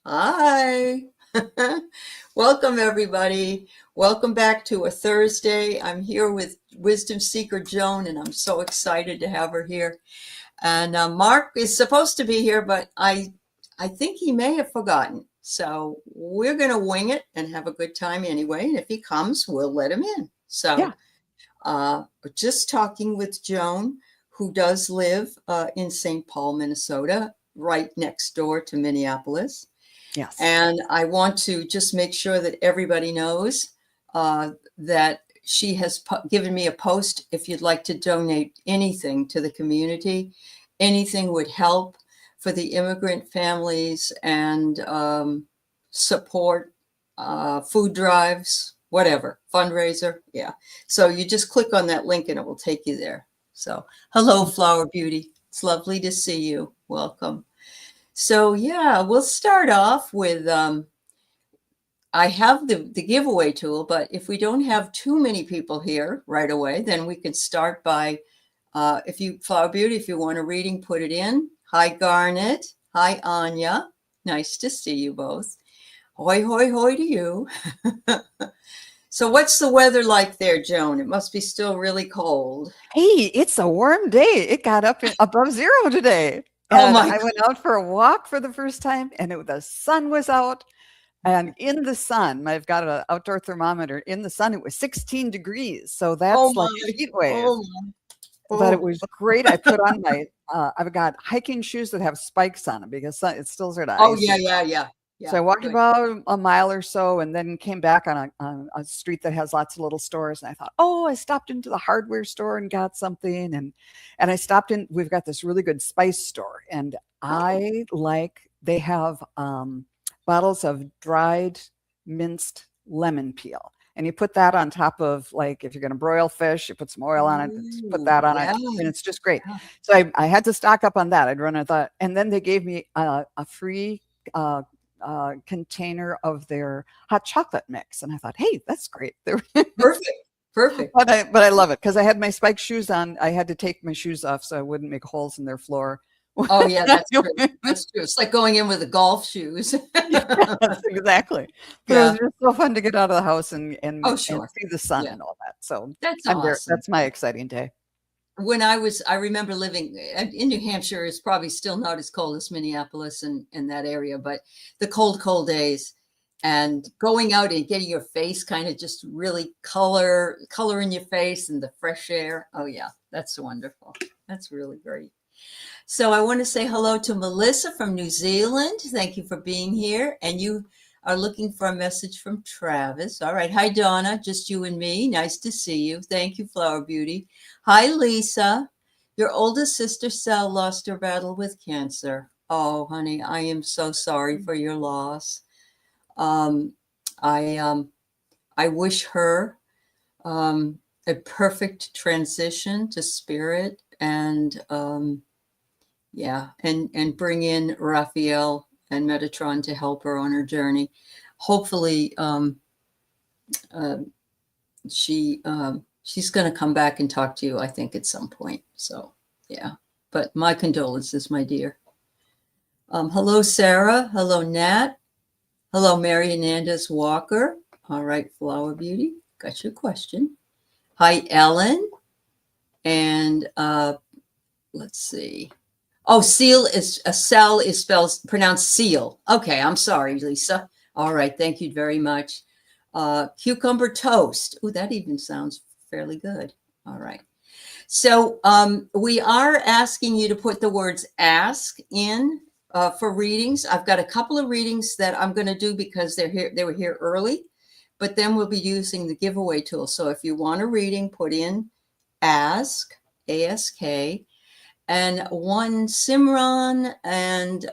Hi. Welcome, everybody. Welcome back to a Thursday. I'm here with Wisdom Seeker Joan, and I'm so excited to have her here. And Mark is supposed to be here, but I think he may have forgotten. So we're going to wing it and have a good time anyway. And if he comes, we'll let him in. Yeah. So just talking with Joan, who does live in St. Paul, Minnesota, right next door to Minneapolis. Yes. And I want to just make sure that everybody knows that she has given me a post. If you'd like to donate anything to the community, anything would help for the immigrant families and support food drives, whatever, fundraiser. Yeah. So you just click on that link and it will take you there. So hello, Flower Beauty. It's lovely to see you. Welcome. So yeah, we'll start off with I have the giveaway tool, but if we don't have too many people here right away, then we can start by if you Flower Beauty, if you want a reading, put it in. Hi Garnet. Hi Anya. Nice to see you both. Hoi hoi hoi to you. So what's the weather like there, Joan? It must be still really cold. Hey, it's a warm day. It got up above zero today. Oh And my I went out for a walk for the first time, and the sun was out. And in the sun, I've got an outdoor thermometer. In the sun, it was 16 degrees. So Oh that's like my. a heat wave. Oh my. But it Oh. was great. I put on my, I've got hiking shoes that have spikes on them because it's still sort of Oh icy. yeah. So I walked Good. about a mile or so and then came back on a street that has lots of little stores. And I thought, oh, I stopped into the hardware store and got something. And I stopped in, we've got this really good spice store. And they have bottles of dried minced lemon peel. And you put that on top of, like, if you're going to broil fish, you put some oil on it, put that on it. And it's just great. Yeah. So I had to stock up on that. I'd run, I thought, and then they gave me a free container of their hot chocolate mix, and I thought, hey, that's great. Perfect. But I love it because I had my spiked shoes on. I had to take my shoes off so I wouldn't make holes in their floor. Oh yeah, that's true. That's true. It's like going in with the golf shoes. Yes, exactly. But it Yeah. was just so fun to get out of the house and Oh sure. see the sun Yeah. and all that. So That's I'm there. awesome. That's my exciting day. When I remember living in New Hampshire. Is probably still not as cold as Minneapolis and that area, but the cold days and going out and getting your face kind of just really color in your face and the fresh air. Oh yeah, that's wonderful. That's really great. So I want to say hello to Melissa from New Zealand. Thank you for being here. And you are looking for a message from Travis. All right. Hi, Donna. Just you and me. Nice to see you. Thank you, Flower Beauty. Hi, Lisa. Your oldest sister, Sal, lost her battle with cancer. Oh, honey, I am so sorry for your loss. Um, I I wish her a perfect transition to spirit and yeah, and bring in Raphael and Metatron to help her on her journey. Hopefully, uh, she's going to come back and talk to you, I think, at some point. So yeah, but my condolences, my dear. Hello, Sarah. Hello, Nat. Hello, Mary Hernandez Walker. All right, Flower Beauty, got your question. Hi, Ellen. And let's see. Oh, seal is a cell is spelled pronounced seal. Okay, I'm sorry, Lisa. All right, thank you very much. Cucumber toast. Oh, that even sounds fairly good. All right. So we are asking you to put the words ask in for readings. I've got a couple of readings that I'm going to do because they're here. They were here early, but then we'll be using the giveaway tool. So if you want a reading, put in ask, A-S-K, and one Simran and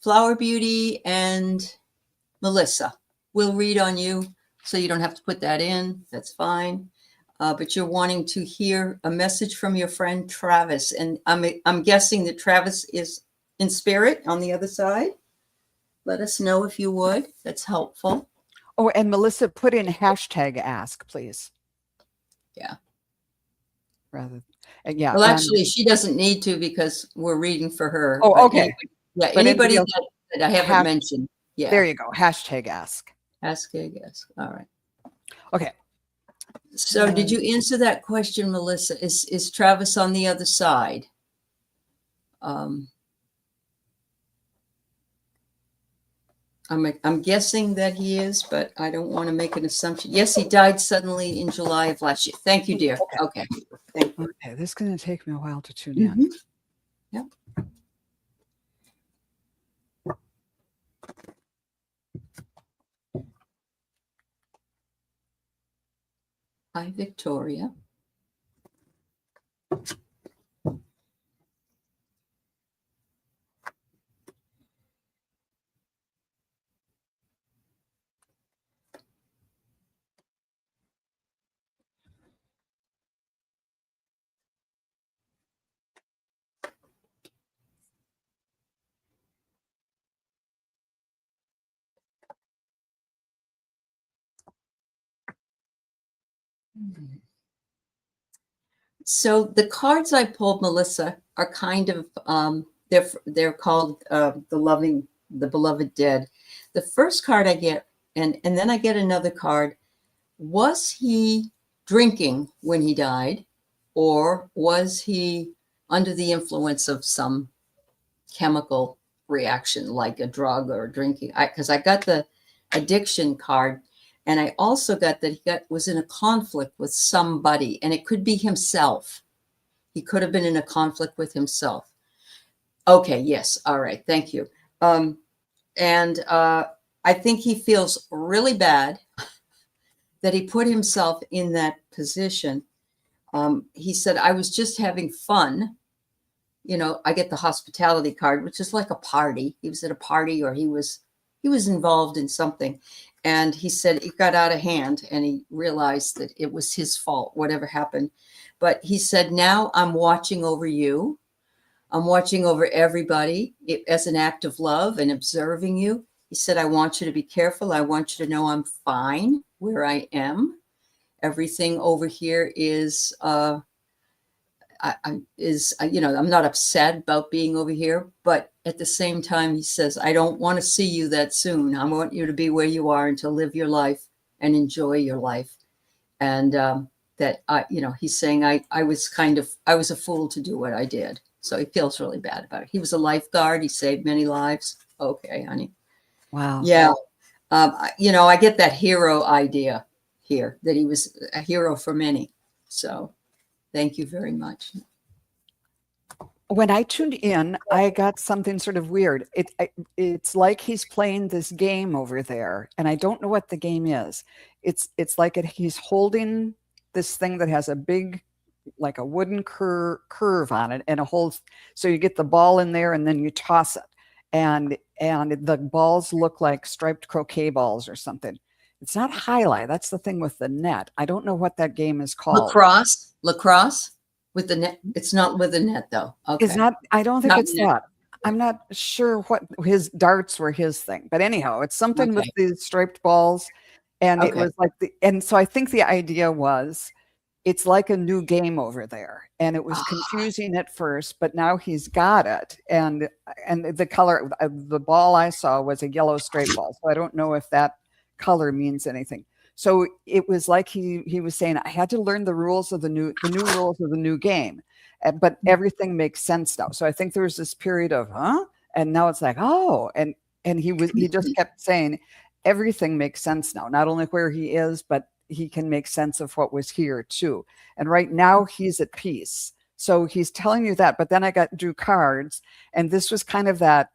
Flower Beauty and Melissa. We'll read on you, so you don't have to put that in. That's fine. But you're wanting to hear a message from your friend Travis, and I'm guessing that Travis is in spirit on the other side. Let us know if you would. That's helpful. Oh, and Melissa, put in hashtag ask, please. Yeah. Rather, yeah. Well, actually, she doesn't need to because we're reading for her. Oh, But okay. anybody, yeah, But anybody else, I haven't mentioned. Yeah. There you go. Hashtag ask. Ask, I guess. All right. Okay. So did you answer that question, Melissa? Is Travis on the other side? I'm guessing that he is, but I don't want to make an assumption. Yes, he died suddenly in July of last year. Thank you, dear. Okay. Thank you. Okay, this is going to take me a while to tune in. Yep. Hi, Victoria. So the cards I pulled, Melissa, are kind of they're called the beloved dead. The first card I get, and then I get another card. Was he drinking when he died, or was he under the influence of some chemical reaction, like a drug or drinking? Because I got the addiction card, and I also got that he was in a conflict with somebody, and it could be himself. He could have been in a conflict with himself. Okay, yes, all right, thank you. And I think he feels really bad that he put himself in that position. He said, I was just having fun. You know, I get the hospitality card, which is like a party. He was at a party, or he was involved in something. And he said it got out of hand, and he realized that it was his fault, whatever happened. But he said, now I'm watching over you. I'm watching over everybody as an act of love and observing you. He said, I want you to be careful. I want you to know I'm fine where I am. Everything over here is, I'm not upset about being over here, but at the same time, he says, I don't want to see you that soon. I want you to be where you are and to live your life and enjoy your life. And he's saying, I was a fool to do what I did. So he feels really bad about it. He was a lifeguard. He saved many lives. Okay, honey. Wow. Yeah. I get that hero idea here, that he was a hero for many. So thank you very much. When I tuned in, I got something sort of weird. It's like he's playing this game over there, and I don't know what the game is. It's like he's holding this thing that has a big, like a wooden curve on it, and a hole. So you get the ball in there, and then you toss it, and the balls look like striped croquet balls or something. It's not highlight. That's the thing with the net. I don't know what that game is called. Lacrosse with the net. It's not with the net though. Okay. It's not. I don't think Not it's net. that. I'm not sure what his darts were his thing, but anyhow, it's something with Okay. these striped balls, and it Okay. was like and so I think the idea was it's like a new game over there, and it was confusing at first, but now he's got it, and the color, the ball I saw was a yellow straight ball, so I don't know if that color means anything. So it was like he was saying, I had to learn the rules of the new rules of the new game, but everything makes sense now. So I think there was this period of and now it's like and he just kept saying everything makes sense now, not only where he is, but he can make sense of what was here too. And right now he's at peace. So he's telling you that, but then I drew cards, and this was kind of that,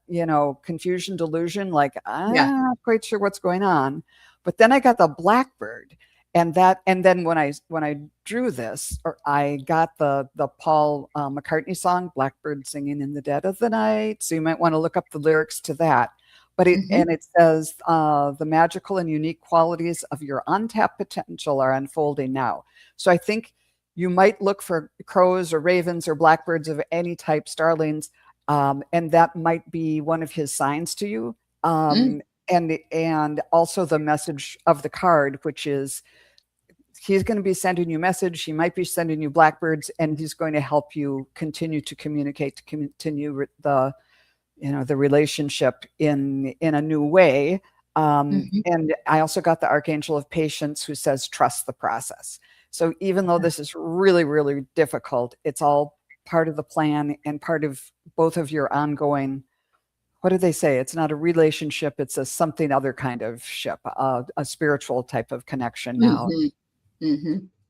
confusion, delusion, like, I'm not quite sure what's going on. But then I got the blackbird, and then when I drew this, or I got the Paul McCartney song, Blackbird Singing in the Dead of the Night. So you might want to look up the lyrics to that. But it says the magical and unique qualities of your untapped potential are unfolding now. So I think you might look for crows or ravens or blackbirds of any type, starlings, and that might be one of his signs to you. And also the message of the card, which is he's going to be sending you message. He might be sending you blackbirds, and he's going to help you continue to communicate, to continue the relationship in a new way. And I also got the Archangel of Patience, who says, trust the process. So even though this is really, really difficult, it's all part of the plan and part of both of your ongoing, what do they say? It's not a relationship, it's a something other kind of ship, a spiritual type of connection now.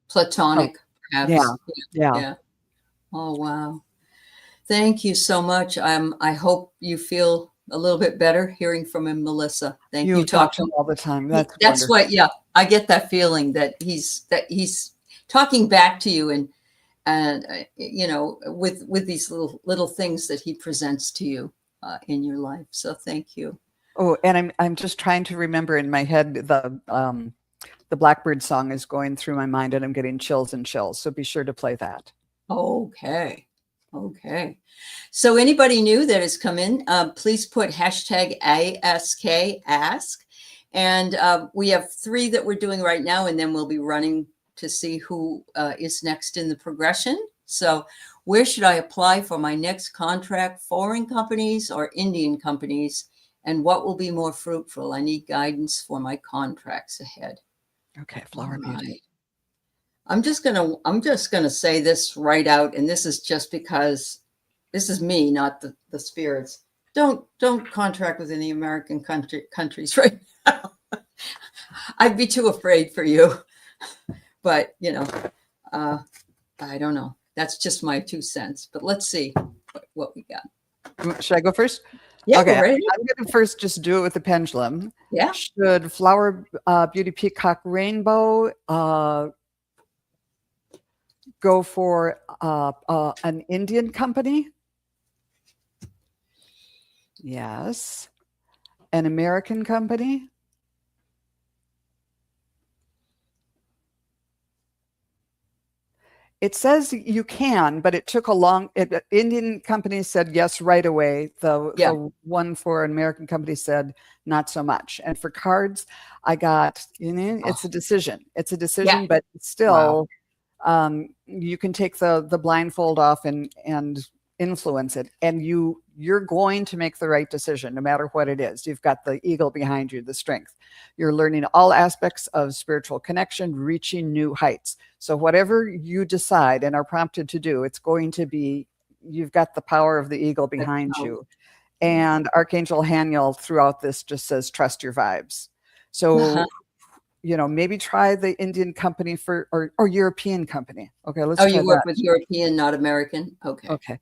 Platonic, perhaps. Yeah. Yeah. Oh, wow. Thank you so much. I hope you feel a little bit better hearing from him, Melissa. Thank you. You talk to him all the time. That's wonderful. what, yeah, I get that feeling that he's talking back to you, and with these little things that he presents to you in your life. So thank you. Oh, and I'm just trying to remember in my head, the Blackbird song is going through my mind, and I'm getting chills and chills. So be sure to play that. Okay. So anybody new that has come in, please put hashtag #AskAsk. And we have 3 that we're doing right now, and then we'll be running to see who is next in the progression. So where should I apply for my next contract? Foreign companies or Indian companies? And what will be more fruitful? I need guidance for my contracts ahead. Okay, Flower Beauty. Right. I'm just gonna say this right out, and this is just because this is me, not the spirits. Don't contract with any American countries right now. I'd be too afraid for you. But I don't know. That's just my 2 cents. But let's see what we got. Should I go first? Yeah. Okay, I'm going to first just do it with the pendulum. Yeah. Should Flower Beauty Peacock Rainbow go for an Indian company? Yes. An American company? It says you can, but it took a long. Indian companies said yes right away. The one for an American company said not so much. And for cards, I got it's a decision. It's a decision, but still, you can take the blindfold off and influence it, and you're going to make the right decision no matter what it is. You've got the eagle behind you, the strength. You're learning all aspects of spiritual connection, reaching new heights. So whatever you decide and are prompted to do, it's going to be, you've got the power of the eagle behind you. And Archangel Haniel throughout this just says, trust your vibes. So maybe try the Indian company or European company. Okay, let's try you work with European, not American? Okay.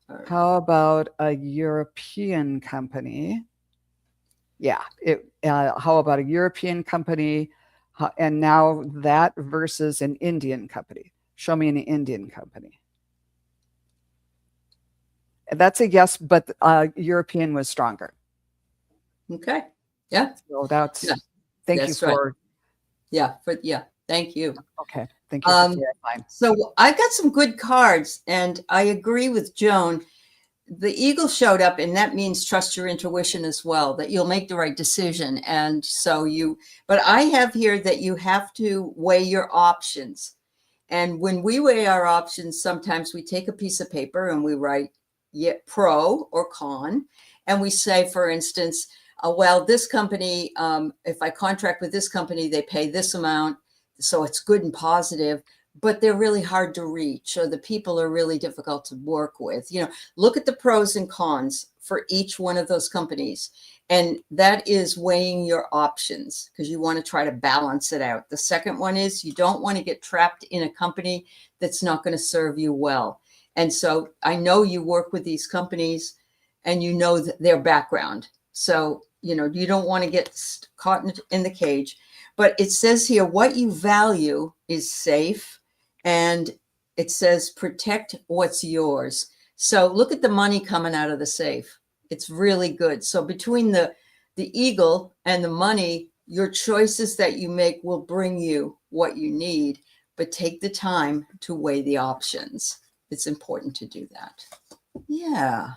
Right. How about a European company? Yeah. How about a European company? And now that versus an Indian company. Show me an Indian company. That's a yes, but European was stronger. Okay. Yeah. So that's, thank you for. Right. Thank you. Okay. Thank you for clarifying. So I got some good cards, and I agree with Joan. The eagle showed up, and that means trust your intuition as well, that you'll make the right decision. And so but I have here that you have to weigh your options. And when we weigh our options, sometimes we take a piece of paper and we write pro or con. And we say, for instance, well, this company, if I contract with this company, they pay this amount. So it's good and positive, but they're really hard to reach, or the people are really difficult to work with. Look at the pros and cons for each one of those companies. And that is weighing your options, because you want to try to balance it out. The second one is you don't want to get trapped in a company that's not going to serve you well. And so I know you work with these companies and you know their background. So, you don't want to get caught in the cage. But it says here, what you value is safe. And it says, protect what's yours. So look at the money coming out of the safe. It's really good. So between the eagle and the money, your choices that you make will bring you what you need. But take the time to weigh the options. It's important to do that. Yeah.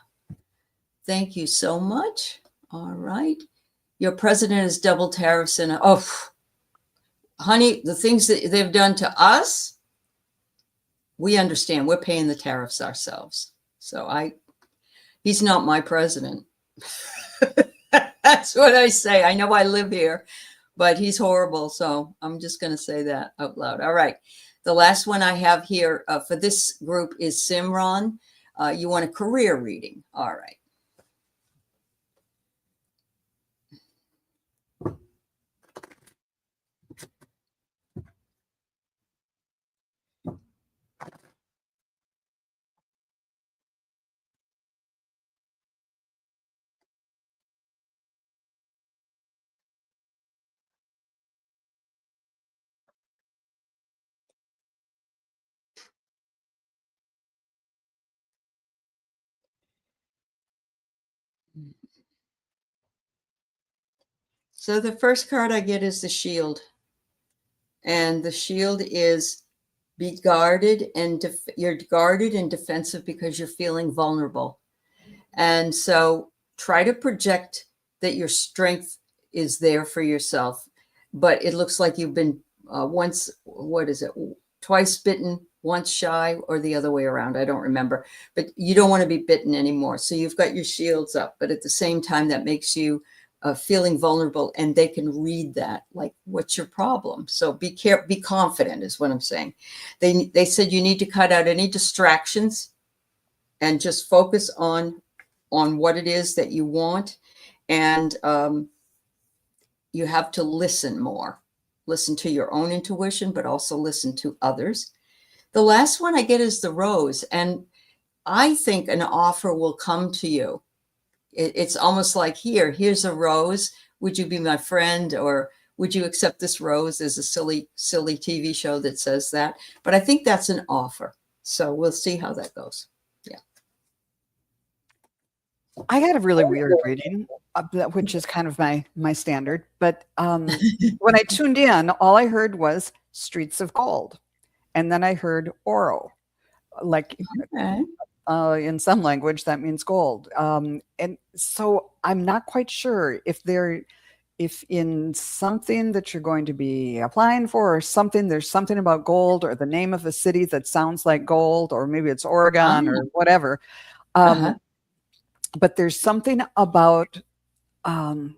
Thank you so much. All right. Your president is double tariffs and honey, the things that they've done to us, we understand. We're paying the tariffs ourselves. So he's not my president. That's what I say. I know I live here, but he's horrible. So I'm just going to say that out loud. All right. The last one I have here for this group is Simran. You want a career reading. All right. So the first card I get is the shield. And the shield is be guarded and you're guarded and defensive because you're feeling vulnerable. And so try to project that your strength is there for yourself. But it looks like you've been twice bitten, once shy, or the other way around. I don't remember. But you don't want to be bitten anymore. So you've got your shields up. But at the same time, that makes you feeling vulnerable, and they can read that. Like, what's your problem? So be confident is what I'm saying. They said you need to cut out any distractions and just focus on what it is that you want. And you have to listen more. Listen to your own intuition, but also listen to others. The last one I get is the rose. And I think an offer will come to you. It's almost like, here's a rose. Would you be my friend? Or would you accept this rose? There's a silly TV show that says that. But I think that's an offer. So we'll see how that goes. Yeah. I got a really weird reading, which is kind of my standard. But when I tuned in, all I heard was streets of gold. And then I heard oro, like in some language that means gold. And so I'm not quite sure if in something that you're going to be applying for or something, there's something about gold or the name of a city that sounds like gold, or maybe it's Oregon or whatever. But there's something about, and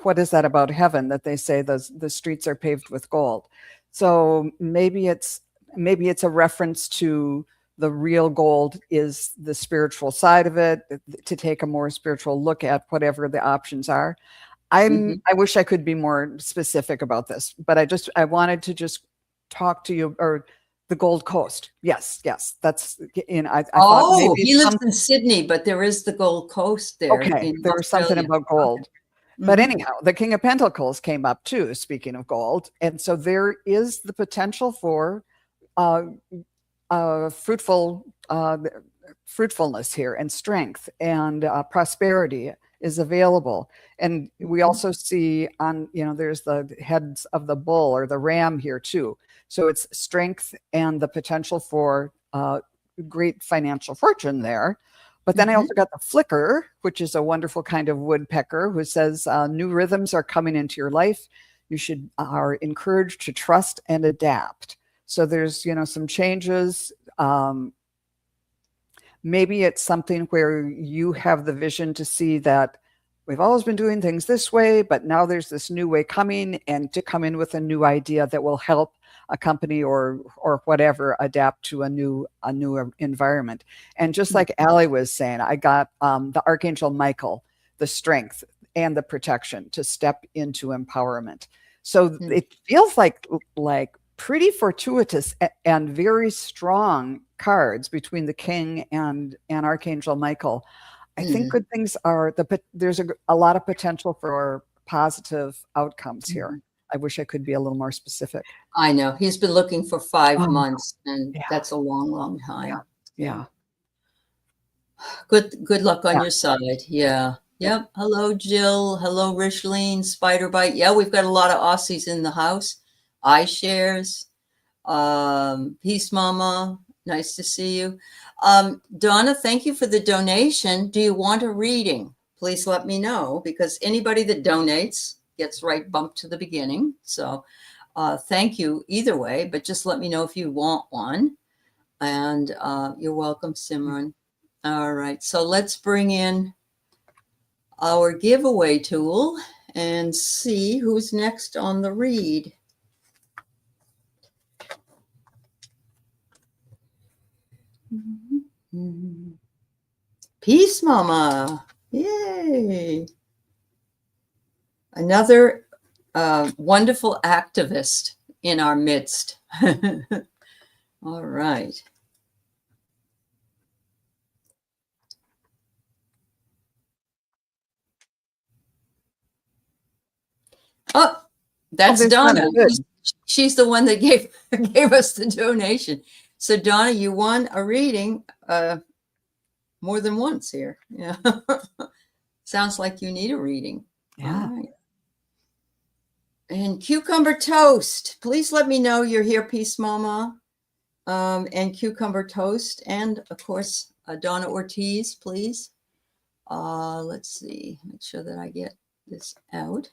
what is that about heaven that they say the streets are paved with gold? So maybe it's a reference to the real gold is the spiritual side of it, to take a more spiritual look at whatever the options are. I wish I could be more specific about this, but I wanted to just talk to you, or the Gold Coast. Yes. That's in. I thought maybe he lives in Sydney, but there is the Gold Coast there. Okay, there was something about gold. Okay. But anyhow, the King of Pentacles came up too, speaking of gold. And so there is the potential for fruitfulness here, and strength and prosperity is available. And we also see there's the heads of the bull or the ram here too. So it's strength and the potential for great financial fortune there. But then I also got the flicker, which is a wonderful kind of woodpecker, who says new rhythms are coming into your life. You are encouraged to trust and adapt. So there's, some changes. Maybe it's something where you have the vision to see that we've always been doing things this way, but now there's this new way coming, and to come in with a new idea that will help a company or whatever adapt to a new environment. And just like Aley was saying, I got the Archangel Michael, the strength and the protection to step into empowerment. So it feels like pretty fortuitous and very strong cards between the King and Archangel Michael. I think good things there's a lot of potential for positive outcomes here. I wish I could be a little more specific. I know. He's been looking for 5 months, and that's a long, long time. Yeah. Good luck on your side. Yeah. Yep. Hello, Jill. Hello, Richline, Spider Bite. Yeah, we've got a lot of Aussies in the house. iShares. Peace, Mama. Nice to see you. Donna, thank you for the donation. Do you want a reading? Please let me know, because anybody that donates gets right bumped to the beginning. So thank you either way, but just let me know if you want one. And you're welcome, Simran. All right. So let's bring in our giveaway tool and see who's next on the read. Peace Mama. Yay. Another wonderful activist in our midst. All right. Oh, that's Donna. She's the one that gave us the donation. So Donna, you won a reading more than once here. Yeah. Sounds like you need a reading. Yeah. All right. And Cucumber Toast. Please let me know you're here, Peace Mama. And Cucumber Toast. And of course, Donna Ortiz, please. Let's see. Make sure that I get this out.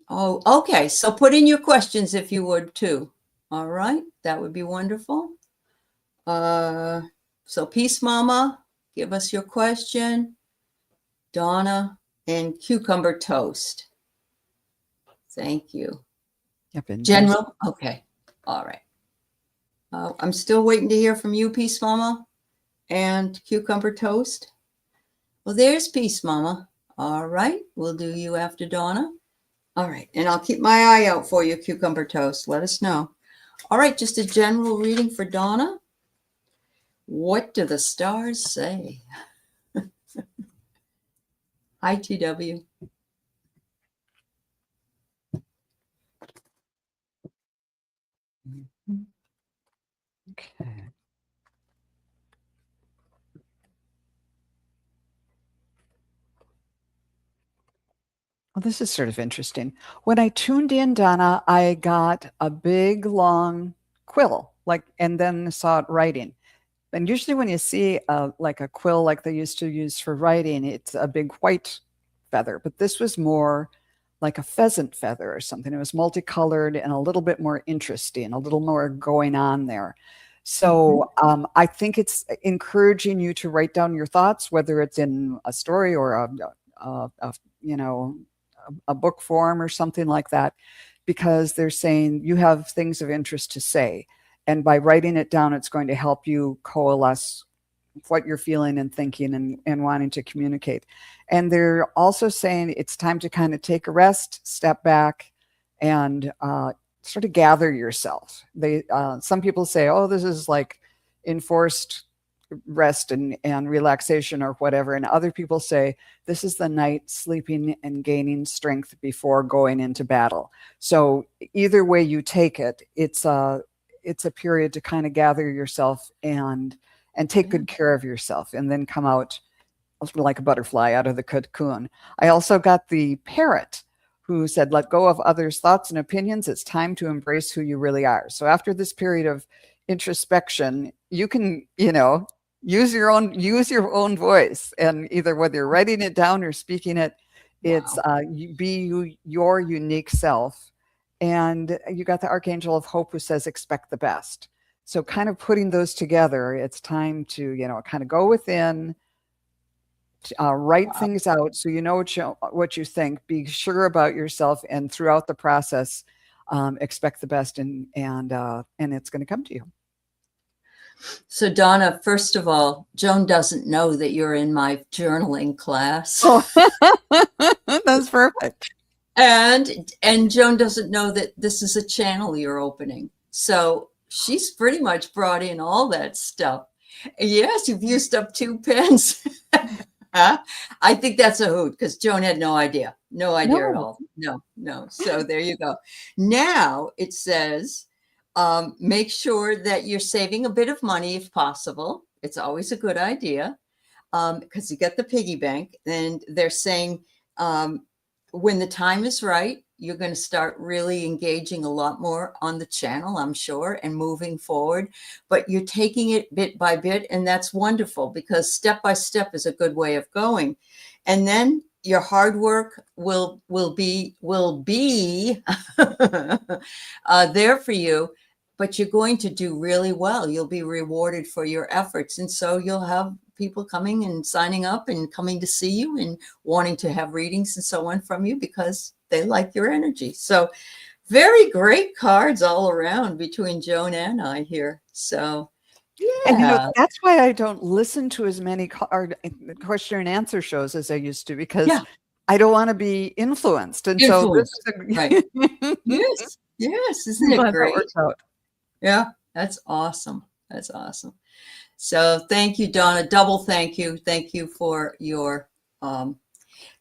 Oh, okay. So put in your questions if you would too. All right. That would be wonderful. So Peace Mama, give us your question. Donna and Cucumber Toast. Thank you. Yep, General. Okay. All right. I'm still waiting to hear from you, Peace Mama and Cucumber Toast. Well, there's Peace Mama. All right. We'll do you after Donna. All right. And I'll keep my eye out for you, Cucumber Toast. Let us know. All right. Just a general reading for Donna. What do the stars say? Hi, TW. Okay. Well, this is sort of interesting. When I tuned in, Donna, I got a big, long quill, and then saw it writing. And usually when you see like a quill like they used to use for writing, it's a big white feather. But this was more like a pheasant feather or something. It was multicolored and a little bit more interesting, a little more going on there. So I think it's encouraging you to write down your thoughts, whether it's in a story or a book form or something like that, because they're saying you have things of interest to say. And by writing it down, it's going to help you coalesce what you're feeling and thinking and wanting to communicate. And they're also saying it's time to kind of take a rest, step back, and sort of gather yourself. Some people say, oh, this is like enforced rest and relaxation or whatever. And other people say, this is the night sleeping and gaining strength before going into battle. So either way you take it, it's a period to kind of gather yourself and take good care of yourself, and then come out like a butterfly out of the cocoon. I also got the parrot, who said, let go of others' thoughts and opinions. It's time to embrace who you really are. So after this period of introspection, you can, use your own voice, and either whether you're writing it down or speaking it, it's be your unique self. And you got the Archangel of Hope, who says, expect the best. So kind of putting those together, it's time to, kind of go within, write things out so you know what you think, be sure about yourself, and throughout the process, expect the best, and it's going to come to you. So Donna, first of all, Joan doesn't know that you're in my journaling class. Oh, that's perfect. And Joan doesn't know that this is a channel you're opening. So she's pretty much brought in all that stuff. Yes, you've used up 2 pens. I think that's a hoot, because Joan had no idea. No idea at all. No. So there you go. Now it says, make sure that you're saving a bit of money if possible. It's always a good idea, because you get the piggy bank. And they're saying, when the time is right, you're going to start really engaging a lot more on the channel, I'm sure, and moving forward. But you're taking it bit by bit, and that's wonderful, because step by step is a good way of going. And then your hard work will be there for you, but you're going to do really well. You'll be rewarded for your efforts, and so you'll have people coming and signing up and coming to see you and wanting to have readings and so on from you because they like your energy. So very great cards all around between Joan and I here. So And yeah. that's why I don't listen to as many question and answer shows as I used to, because Yeah. I don't want to be influenced. And so this Influence. is Right. Yes. Yes. Isn't it glad that great? works out. Yeah. That's awesome. That's awesome. So thank you, Donna. Double thank you. Thank you for your,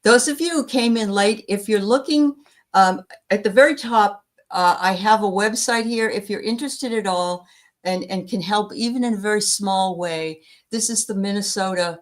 those of you who came in late, if you're looking at the very top, I have a website here. If you're interested at all and can help even in a very small way, this is the Minnesota,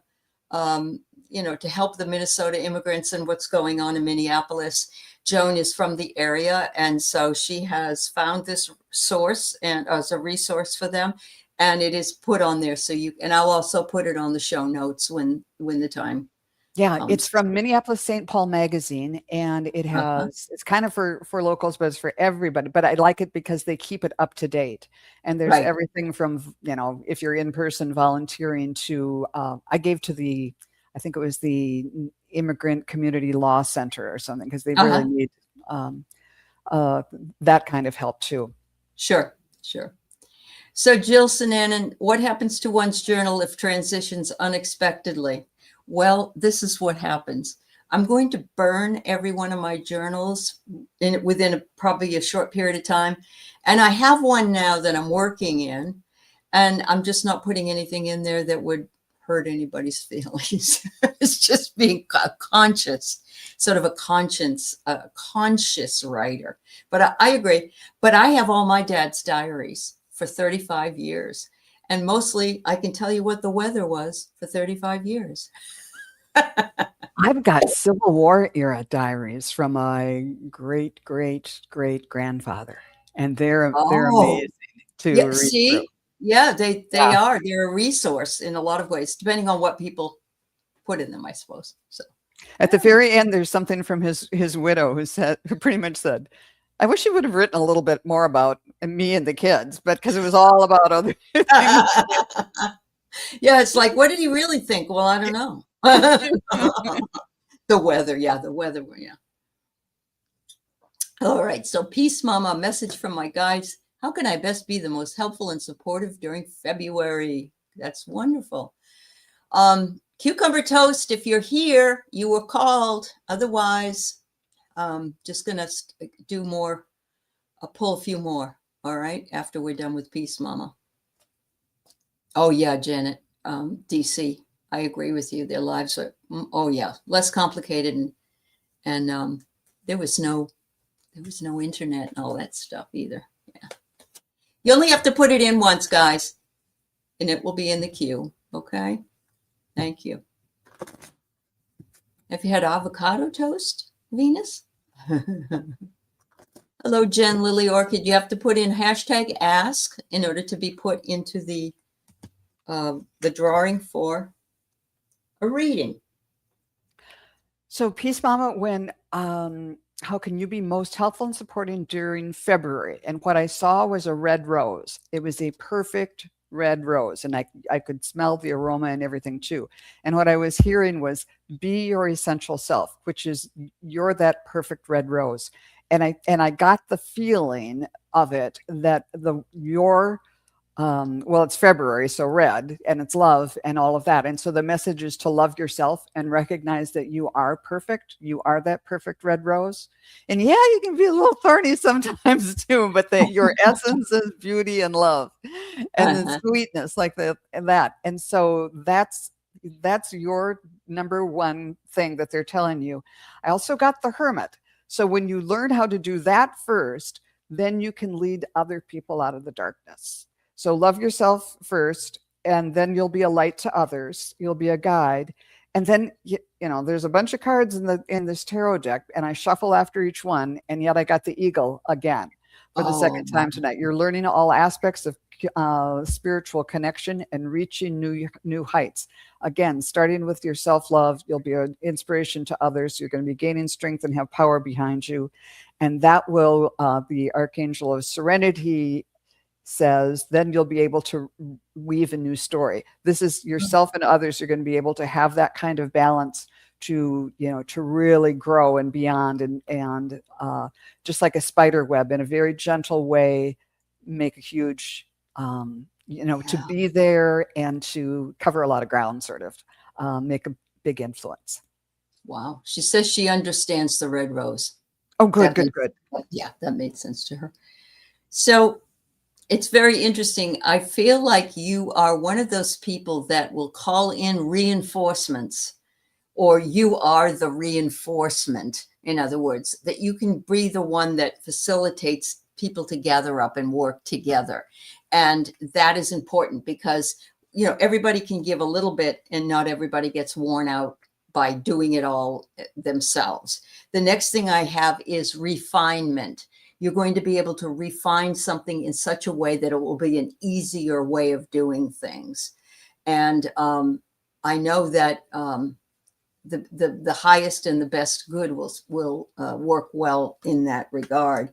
to help the Minnesota immigrants and what's going on in Minneapolis. Joan is from the area, and so she has found this source and as a resource for them, and it is put on there. So and I'll also put it on the show notes when the time. Yeah, it's from Minneapolis St. Paul Magazine, and it has it's kind of for locals, but it's for everybody. But I like it because they keep it up to date, and there's everything from if you're in person volunteering to I gave to I think it was the Immigrant Community Law Center or something, because they really need that kind of help too. Sure. So Jill Sinanan, what happens to one's journal if transitions unexpectedly? Well, this is what happens. I'm going to burn every one of my journals within probably a short period of time. And I have one now that I'm working in, and I'm just not putting anything in there that would hurt anybody's feelings. It's just being conscious, sort of a conscious writer. But I agree. But I have all my dad's diaries for 35 years. And mostly I can tell you what the weather was for 35 years. I've got Civil War era diaries from my great grandfather, and they're amazing to read through. Yeah, they are. They're a resource in a lot of ways, depending on what people put in them, I suppose. So at the very end, there's something from his widow who pretty much said, I wish he would have written a little bit more about me and the kids, but because it was all about other things. Yeah, it's like, what did he really think? Well, I don't know. The weather, yeah. All right, so Peace Mama, message from my guides. How can I best be the most helpful and supportive during February? That's wonderful. Cucumber Toast, if you're here, you were called. Otherwise, just gonna do more. I'll pull a few more. All right, after we're done with Peace Mama. Oh yeah, Janet, DC. I agree with you. Their lives are less complicated, and there was no internet and all that stuff either. Yeah, you only have to put it in once, guys, and it will be in the queue. Okay, thank you. Have you had avocado toast, Venus? Hello, Jen Lily Orchid. You have to put in hashtag ask in order to be put into the drawing for a reading. So Peace Mama, how can you be most helpful and supporting during February? And what I saw was a red rose. It was a perfect red rose, and I could smell the aroma and everything too. And what I was hearing was be your essential self, which is you're that perfect red rose. And I got the feeling of it that it's February, so red, and it's love and all of that. And so the message is to love yourself and recognize that you are perfect. You are that perfect red rose. And yeah, you can be a little thorny sometimes too, but your essence is beauty and love and the sweetness like that. And so that's your number one thing that they're telling you. I also got the Hermit. So when you learn how to do that first, then you can lead other people out of the darkness. So love yourself first, and then you'll be a light to others. You'll be a guide. And then, there's a bunch of cards in this tarot deck, and I shuffle after each one, and yet I got the eagle again for the second time tonight. You're learning all aspects of spiritual connection and reaching new heights. Again, starting with your self-love, you'll be an inspiration to others. You're going to be gaining strength and have power behind you. And that will the Archangel of Serenity says, then you'll be able to weave a new story. This is yourself and others are going to be able to have that kind of balance to, to really grow and beyond, and just like a spider web, in a very gentle way, make a huge, to be there and to cover a lot of ground, sort of make a big influence. Wow. She says she understands the red rose. Oh, good. Yeah, that made sense to her. So it's very interesting. I feel like you are one of those people that will call in reinforcements, or you are the reinforcement. In other words, that you can be the one that facilitates people to gather up and work together. And that is important because, everybody can give a little bit and not everybody gets worn out by doing it all themselves. The next thing I have is refinement. You're going to be able to refine something in such a way that it will be an easier way of doing things. And I know that the highest and the best good will work well in that regard.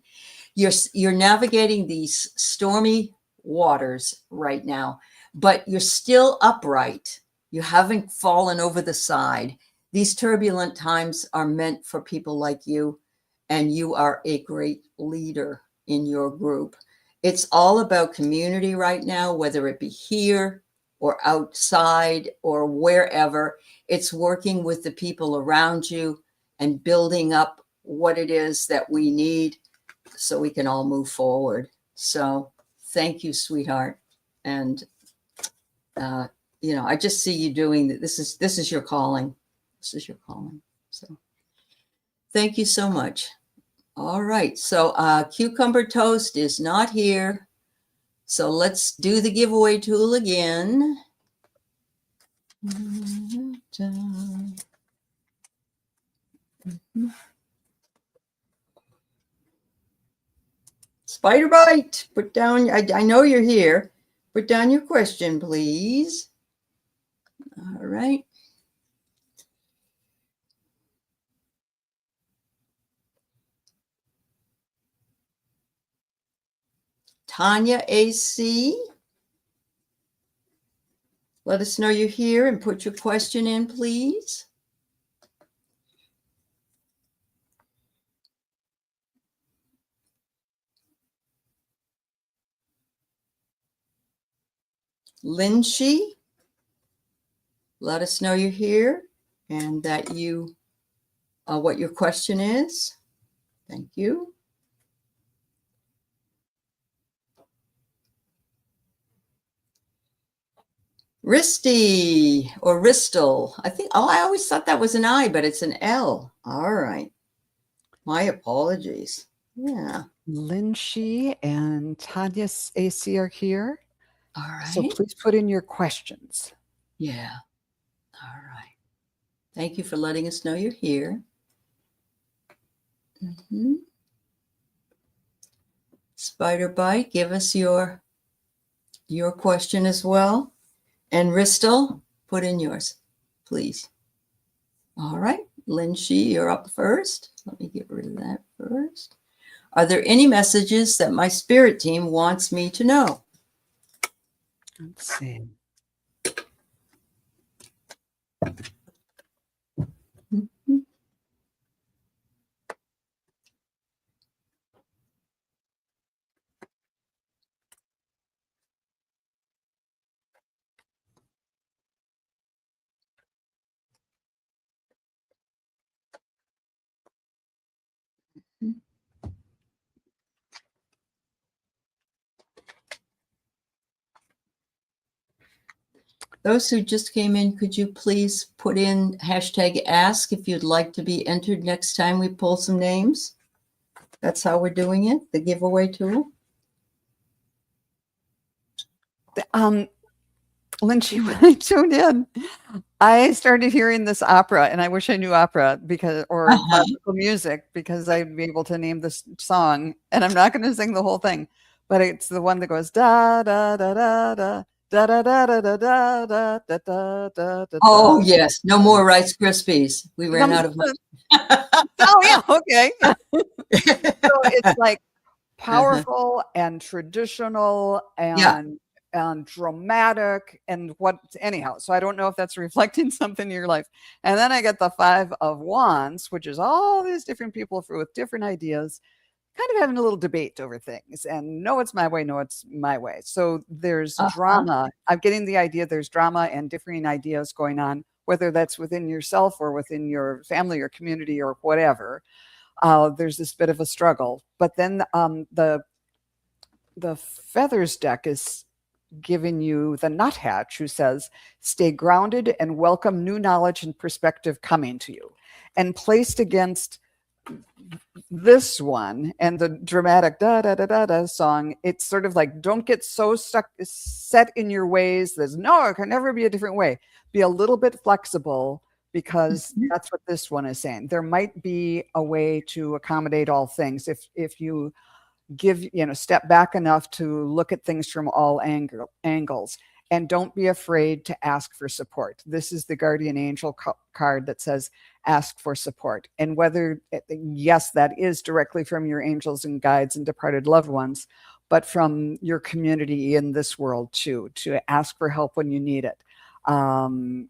You're navigating these stormy waters right now, but you're still upright. You haven't fallen over the side. These turbulent times are meant for people like you, and you are a great leader in your group. It's all about community right now, whether it be here or outside or wherever. It's working with the people around you and building up what it is that we need so we can all move forward. So thank you, sweetheart. And, I just see you doing that. This is your calling. This is your calling. So thank you so much. All right. So Cucumber Toast is not here. So let's do the giveaway tool again. Spider Bite, put down, I know you're here. Put down your question, please. All right. Tanya AC. Let us know you're here and put your question in, please. Linshi, let us know you're here and that you, what your question is. Thank you. Risty or Ristel. I always thought that was an I, but it's an L. All right. My apologies. Yeah. Linshi and Tanya AC are here. All right. So please put in your questions. Yeah. All right. Thank you for letting us know you're here. Mm-hmm. Spider Bite, give us your question as well. And Ristel, put in yours, please. All right. Linshi, you're up first. Let me get rid of that first. Are there any messages that my spirit team wants me to know? Let's see. Mm-hmm. Those who just came in, could you please put in #ask if you'd like to be entered next time we pull some names? That's how we're doing it, the giveaway tool. Linshi, when I tuned in, I started hearing this opera, and I wish I knew opera or classical music, because I'd be able to name this song. And I'm not going to sing the whole thing, but it's the one that goes da da da da da da da da da da da da da da da. Oh yes, no more Rice Krispies. We ran out of money. Oh yeah, okay. So it's like powerful and traditional Yeah. and dramatic and what anyhow. So I don't know if that's reflecting something in your life. And then I get the 5 of Wands, which is all these different people with different ideas, kind of having a little debate over things. And no, it's my way. No, it's my way. So there's Uh-huh. drama. I'm getting the idea there's drama and differing ideas going on, whether that's within yourself or within your family or community or whatever. There's this bit of a struggle. But then the feathers deck is giving you the nuthatch, who says, stay grounded and welcome new knowledge and perspective coming to you. And placed against this one and the dramatic da da da da da song, it's sort of like, don't get so set in your ways. There's no, it can never be a different way. Be a little bit flexible, because Mhm. that's what this one is saying. There might be a way to accommodate all things if you step back enough to look at things from all angles, and don't be afraid to ask for support. This is the guardian angel card that says ask for support. And whether, yes, that is directly from your angels and guides and departed loved ones, but from your community in this world too, to ask for help when you need it. I'm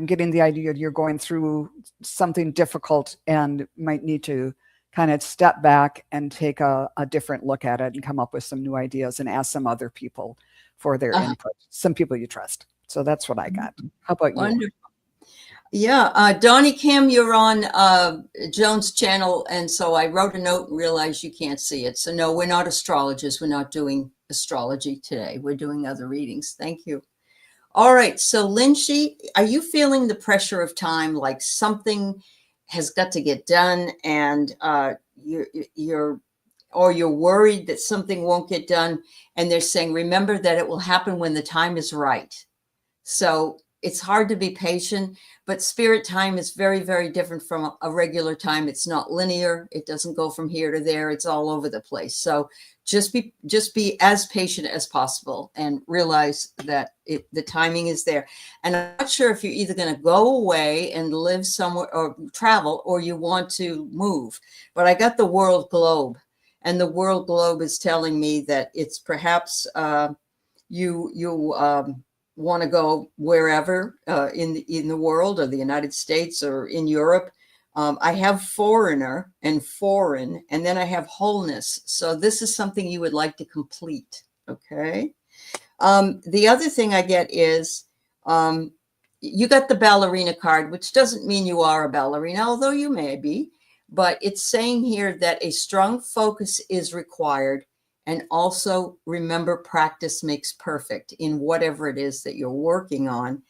getting the idea you're going through something difficult and might need to kind of step back and take a different look at it and come up with some new ideas and ask some other people for their Uh-huh. input, some people you trust. So that's what I got. How about you? Wonderful. Yeah, Donnie Kim, you're on Joan's channel, and so I wrote a note and realized you can't see it. So no, we're not astrologers. We're not doing astrology today. We're doing other readings. Thank you. All right, so Lindsay, are you feeling the pressure of time, like something has got to get done, and you're or you're worried that something won't get done, and they're saying, remember that it will happen when the time is right. So it's hard to be patient, but spirit time is very, very different from a regular time. It's not linear. It doesn't go from here to there. It's all over the place. So just be as patient as possible and realize that the timing is there. And I'm not sure if you're either going to go away and live somewhere or travel, or you want to move. But I got the world globe, and the world globe is telling me that it's perhaps you want to go wherever in the world, or the United States, or in Europe. I have foreigner and foreign, and then I have wholeness. So this is something you would like to complete. Okay. The other thing I get is you got the ballerina card, which doesn't mean you are a ballerina, although you may be. But it's saying here that a strong focus is required. And also remember, practice makes perfect in whatever it is that you're working on.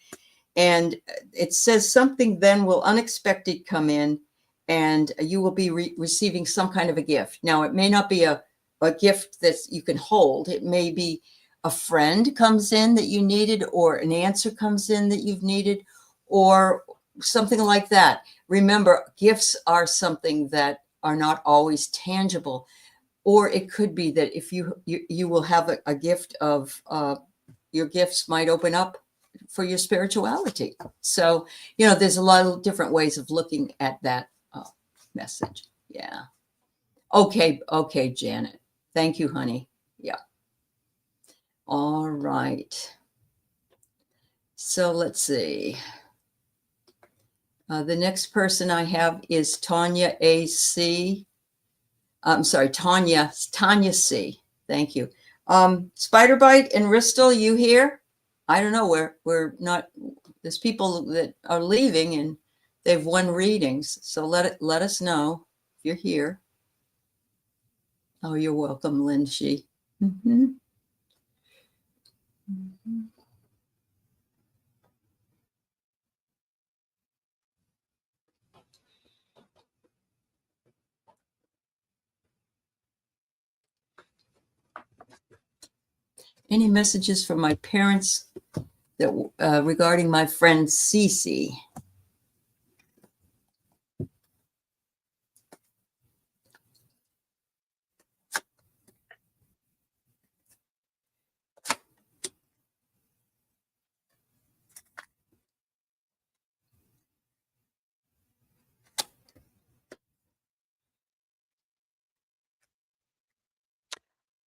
And it says something then will unexpected come in, and you will be receiving some kind of a gift. Now, it may not be a gift that you can hold. It may be a friend comes in that you needed, or an answer comes in that you've needed, or something like that. Remember, gifts are something that are not always tangible. Or it could be that if you will have a gift of your gifts might open up for your spirituality. So, there's a lot of different ways of looking at that message. Yeah. Okay, Janet. Thank you, honey. Yeah. All right. So let's see. The next person I have is Tanya A.C. I'm sorry, Tanya C. Thank you. Spider Bite and Ristal, you here? I don't know. We're not. There's people that are leaving and they've won readings. So let us know if you're here. Oh, you're welcome, Lindsay. Mm-hmm. Mm-hmm. Any messages from my parents that regarding my friend Cece?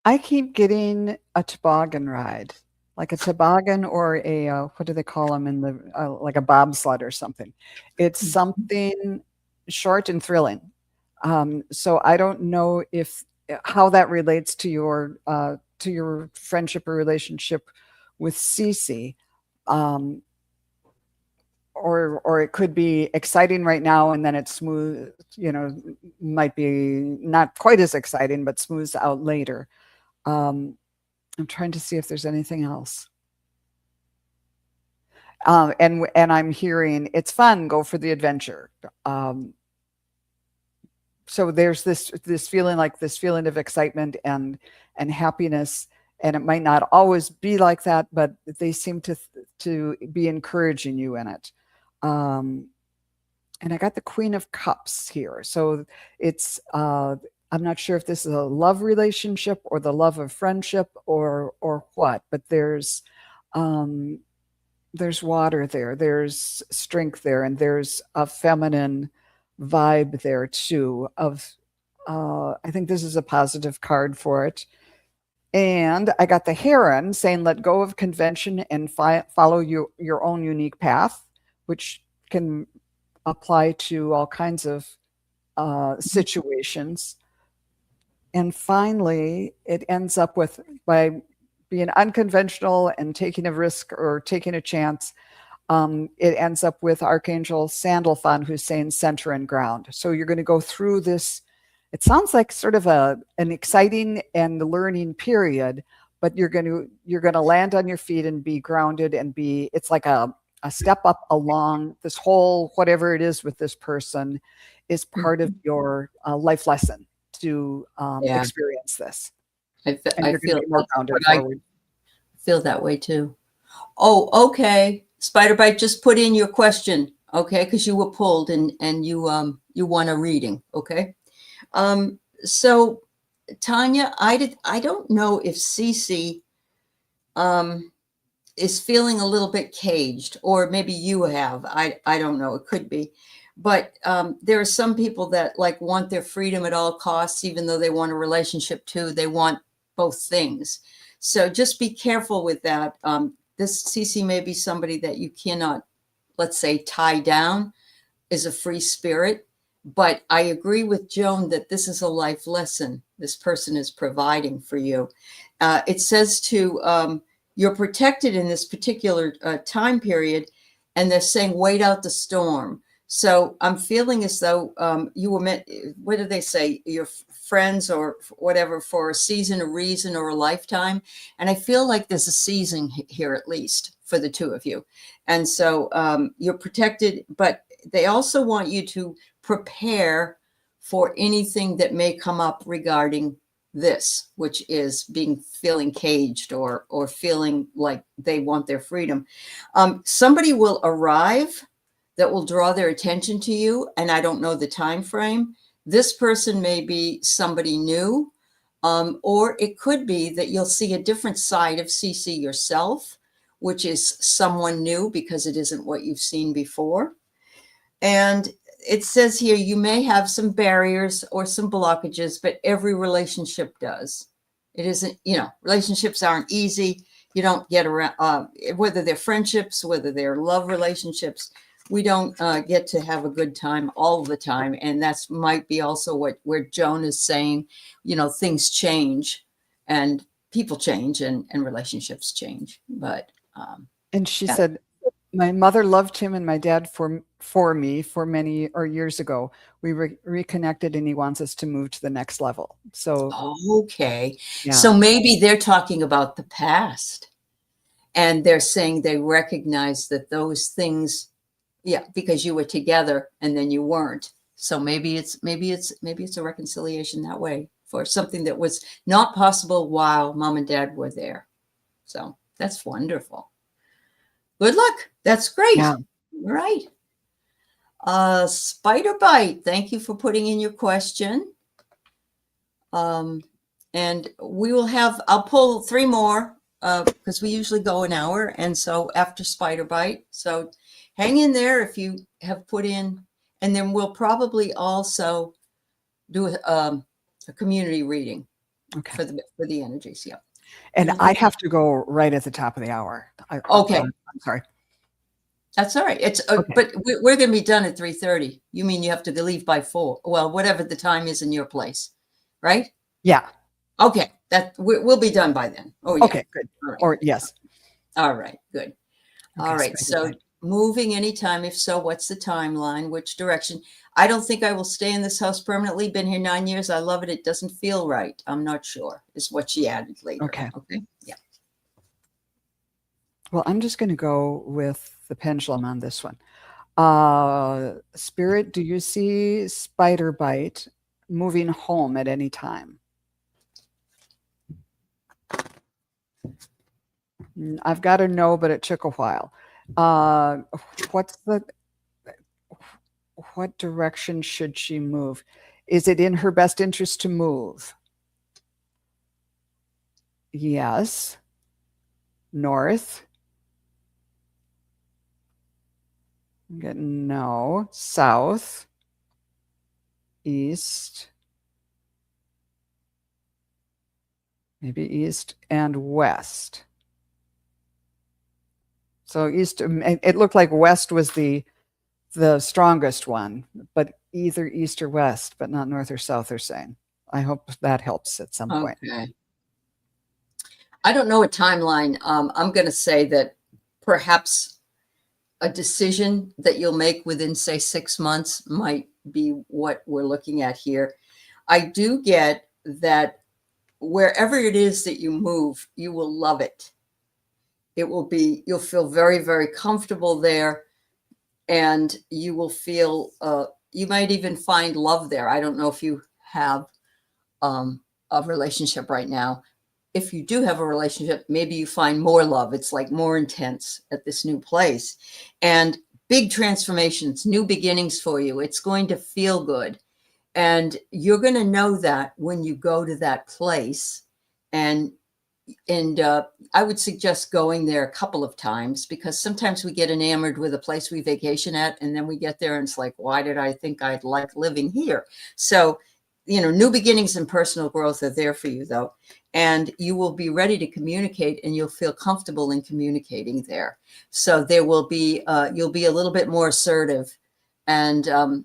I keep getting a toboggan ride, like a toboggan or a what do they call them in the like a bobsled or something. It's something short and thrilling. So I don't know if how that relates to your friendship or relationship with Cece. Um, or it could be exciting right now and then it's smooth, might be not quite as exciting, but smooths out later. I'm trying to see if there's anything else. And I'm hearing it's fun, go for the adventure. So there's this feeling of excitement and happiness, and it might not always be like that, but they seem to be encouraging you in it. And I got the Queen of Cups here, so it's I'm not sure if this is a love relationship or the love of friendship or what, but there's water there, there's strength there, and there's a feminine vibe there too. I think this is a positive card for it. And I got the Heron saying, "Let go of convention and follow your own unique path," which can apply to all kinds of situations. And finally, it ends up with by being unconventional and taking a risk or taking a chance. It ends up with Archangel Sandalphon, who's saying center and ground. So you're going to go through this. It sounds like sort of an exciting and learning period, but you're going to land on your feet and be grounded and it's like a step up along this whole whatever it is with this person is part of your life lesson to experience this. And you're going to be more grounded forward. I feel that way too. Oh, okay. Spiderbite, just put in your question, okay? Because you were pulled and you want a reading, okay? So Tanya, I don't know if Cece is feeling a little bit caged, or maybe you have. I don't know. It could be. But there are some people that like want their freedom at all costs, even though they want a relationship too. They want both things. So just be careful with that. This Cece may be somebody that you cannot, let's say, tie down, is a free spirit. But I agree with Joan that this is a life lesson this person is providing for you. It says you're protected in this particular time period, and they're saying, wait out the storm. So I'm feeling as though you were meant, what do they say? Your friends or whatever for a season, a reason, or a lifetime. And I feel like there's a season here, at least for the two of you. And so you're protected, but they also want you to prepare for anything that may come up regarding this, which is feeling caged or feeling like they want their freedom. Somebody will arrive that will draw their attention to you, and I don't know the time frame. This person may be somebody new, or it could be that you'll see a different side of Cece yourself, which is someone new because it isn't what you've seen before. And it says here, you may have some barriers or some blockages, but every relationship does. It isn't, relationships aren't easy. You don't get around, whether they're friendships, whether they're love relationships, we don't get to have a good time all the time. And that's might be also where Joan is saying, things change and people change and relationships change. But and she said, my mother loved him and my dad for me for many years ago. We reconnected and he wants us to move to the next level. So okay. Yeah. So maybe they're talking about the past and they're saying they recognize that those things, because you were together and then you weren't. So maybe it's a reconciliation that way for something that was not possible while mom and dad were there. So that's wonderful. Good luck. That's great. Yeah. All right. Spiderbite, thank you for putting in your question. And we will I'll pull 3 more because we usually go an hour. And so after Spiderbite, so hang in there if you have put in, and then we'll probably also do a community reading Okay. for the energies. Yeah. And I Anything? have to go right at the top of the hour. Okay. I'm sorry. That's all right. It's Okay. but we're going to be done at 3:30. You mean you have to leave by 4? Well, whatever the time is in your place, right? Yeah. Okay, we'll be done by then. Oh yeah. Okay, good. All right. Or yes. All right. Good. All Okay, right. spider So bite. moving anytime. If so, what's the timeline? Which direction? I don't think I will stay in this house permanently. Been here 9 years. I love it. It doesn't feel right. I'm not sure. Is what she added later. Okay. Okay. Yeah. Well, I'm just going to go with the pendulum on this one. Spirit, do you see spider bite moving home at any time? I've got a no, but it took a while. What's the what direction should she move? Is it in her best interest to move? Yes. North. I'm getting no. South. East. Maybe east and west. So east, it looked like west was the strongest one, but either east or west, but not north or south, they're saying. I hope that helps at some point. Okay. I don't know a timeline. I'm going to say that perhaps a decision that you'll make within, say, 6 months might be what we're looking at here. I do get that wherever it is that you move, you will love it. You'll feel very, very comfortable there, and you will feel, you might even find love there. I don't know if you have a relationship right now. If you do have a relationship, maybe you find more love. It's like more intense at this new place, and big transformations, new beginnings for you. It's going to feel good. And you're going to know that when you go to that place. And I would suggest going there a couple of times, because sometimes we get enamored with a place we vacation at, and then we get there and it's like, why did I think I'd like living here? So, new beginnings and personal growth are there for you, though. And you will be ready to communicate, and you'll feel comfortable in communicating there. So there will be, you'll be a little bit more assertive. And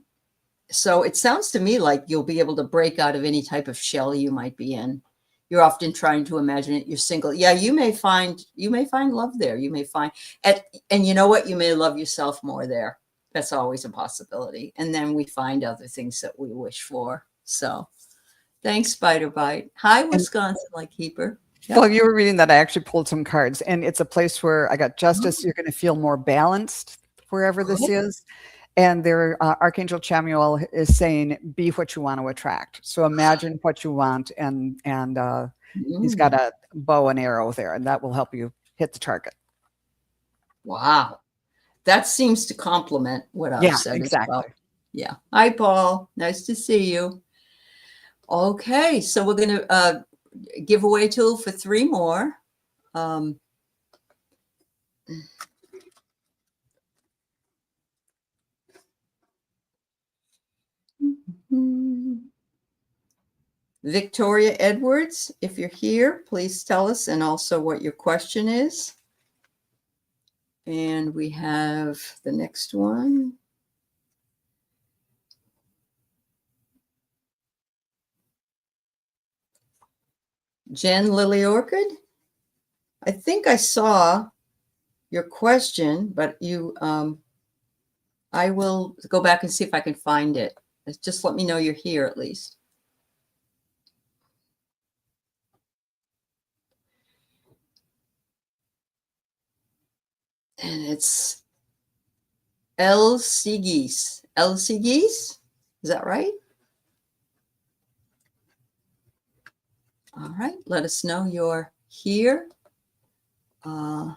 so it sounds to me like you'll be able to break out of any type of shell you might be in. You're often trying to imagine it. You're single. Yeah, you may find love there. You may find, and you know what? You may love yourself more there. That's always a possibility. And then we find other things that we wish for. So thanks, Spider Bite. Hi, Wisconsin, like Keeper. Yep. Well, you were reading that. I actually pulled some cards, and it's a place where I got justice. You're going to feel more balanced wherever this is. And their Archangel Chamuel is saying, be what you want to attract. So imagine what you want, and he's got a bow and arrow there, and that will help you hit the target. Wow. That seems to complement what I've said. Exactly. As well. Yeah. Hi, Paul. Nice to see you. Okay. So we're going to giveaway tool for 3 more. Victoria Edwards, if you're here, please tell us, and also what your question is. And we have the next one. Jen Lily Orchid. I think I saw your question, but I will go back and see if I can find it. Just let me know you're here at least. And it's Elsie Geese. Elsie Geese? Is that right? All right. Let us know you're here. Oh,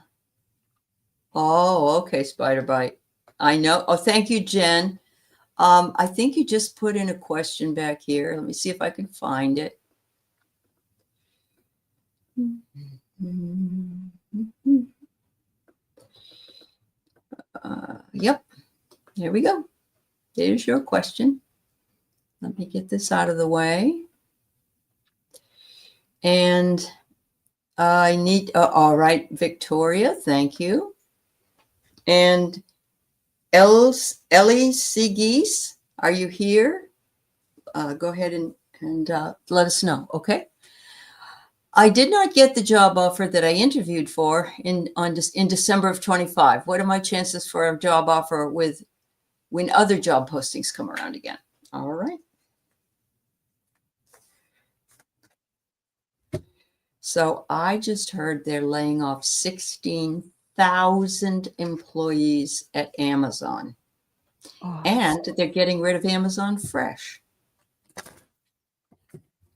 okay, Spider Bite. I know. Oh, thank you, Jen. I think you just put in a question back here. Let me see if I can find it. Yep. Here we go. There's your question. Let me get this out of the way. And I need, all right, Victoria, thank you. And Ellie Sigis, are you here? Go ahead and let us know, okay? I did not get the job offer that I interviewed for in December of 25. What are my chances for a job offer when other job postings come around again? All right. So I just heard they're laying off 16,000 employees at Amazon. And they're getting rid of Amazon Fresh.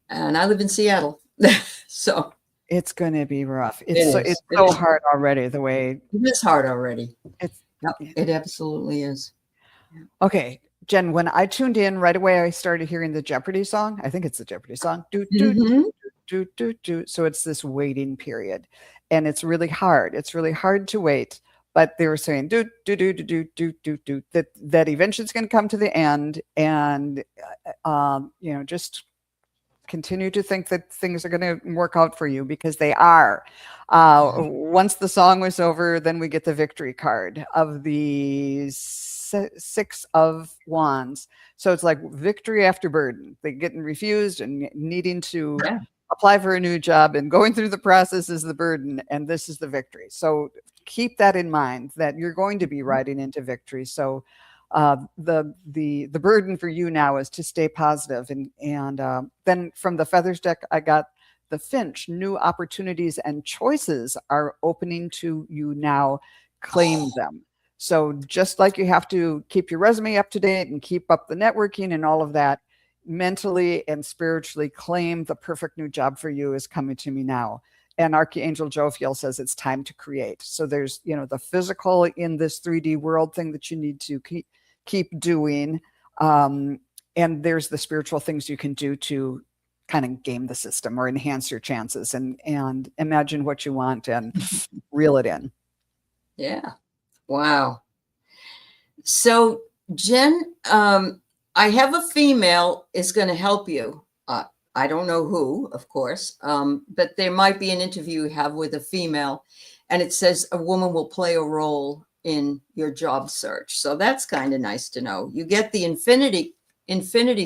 And I live in Seattle. So it's going to be rough. It's so hard already, the way it is hard already. It's it absolutely is. Okay, Jen, when I tuned in right away, I started hearing the Jeopardy song. I think it's the Jeopardy song. Do, do, do, do, do, do. So it's this waiting period, and it's really hard. It's really hard to wait. But they were saying do do do do do do do do that eventually it's going to come to the end, and just continue to think that things are going to work out for you, because they are. Once the song was over, then we get the victory card of the Six of Wands. So it's like victory after burden. They getting refused and needing to apply for a new job, and going through the process is the burden, and this is the victory. So keep that in mind, that you're going to be riding into victory. So the burden for you now is to stay positive. And then from the Feathers deck, I got the Finch. New opportunities and choices are opening to you now. Claim them. So just like you have to keep your resume up to date and keep up the networking and all of that, mentally and spiritually claim the perfect new job for you is coming to me now. And Archangel Jophiel says it's time to create. So there's, the physical in this 3D world thing that you need to keep doing. And there's the spiritual things you can do to kind of game the system or enhance your chances, and imagine what you want and reel it in. Yeah. Wow. So Jen, I have a female is going to help you. I don't know who, of course, but there might be an interview you have with a female, and it says a woman will play a role in your job search. So that's kind of nice to know. You get the infinity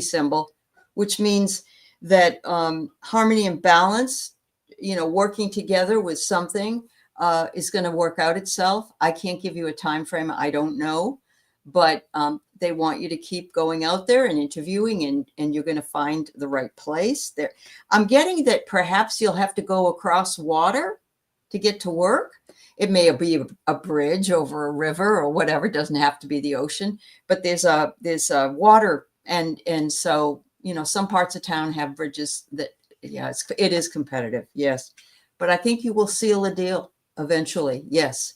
symbol, which means that harmony and balance, working together with something is going to work out itself. I can't give you a time frame. I don't know, but they want you to keep going out there and interviewing, and you're going to find the right place there. I'm getting that perhaps you'll have to go across water to get to work. It may be a bridge over a river or whatever. It doesn't have to be the ocean, but there's a water. And so, some parts of town have bridges that, it is competitive. Yes. But I think you will seal a deal eventually. Yes.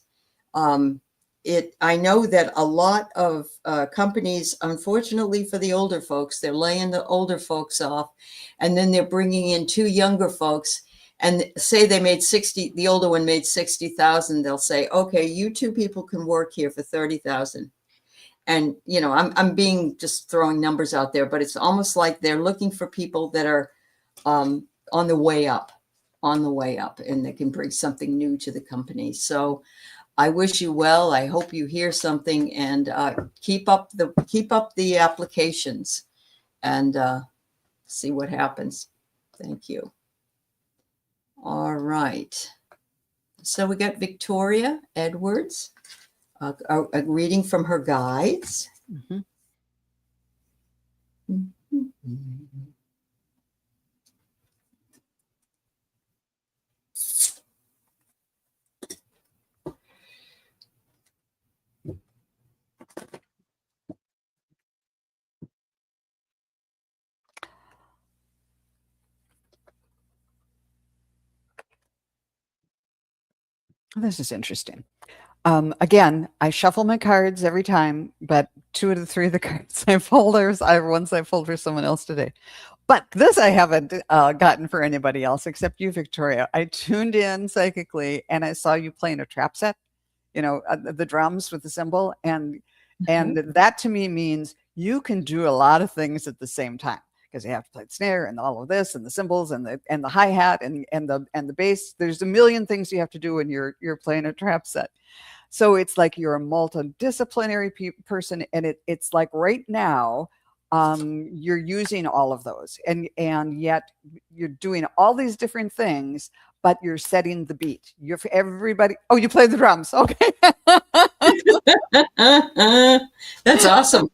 I know that a lot of companies, unfortunately for the older folks, they're laying the older folks off, and then they're bringing in two younger folks, and say they made 60, the older one made 60,000. They'll say, okay, you two people can work here for 30,000. And, I'm being just throwing numbers out there, but it's almost like they're looking for people that are on the way up, and they can bring something new to the company. So I wish you well. I hope you hear something, and keep up the applications, and see what happens. Thank you. All right. So we got Victoria Edwards, a reading from her guides. Mm-hmm. Mm-hmm. This is interesting. Again, I shuffle my cards every time, but 2 of the 3 of the cards I pulled, ones I pulled for someone else today. But this I haven't gotten for anybody else except you, Victoria. I tuned in psychically, and I saw you playing a trap set, the drums with the cymbal. And that to me means you can do a lot of things at the same time. because you have to play the snare and all of this and the cymbals and the hi-hat and the bass. There's a million things you have to do when you're playing a trap set. So it's like you're a multidisciplinary person, and it's like right now you're using all of those, and yet you're doing all these different things, but you're setting the beat. You're for everybody. Oh, you play the drums. Okay. That's awesome.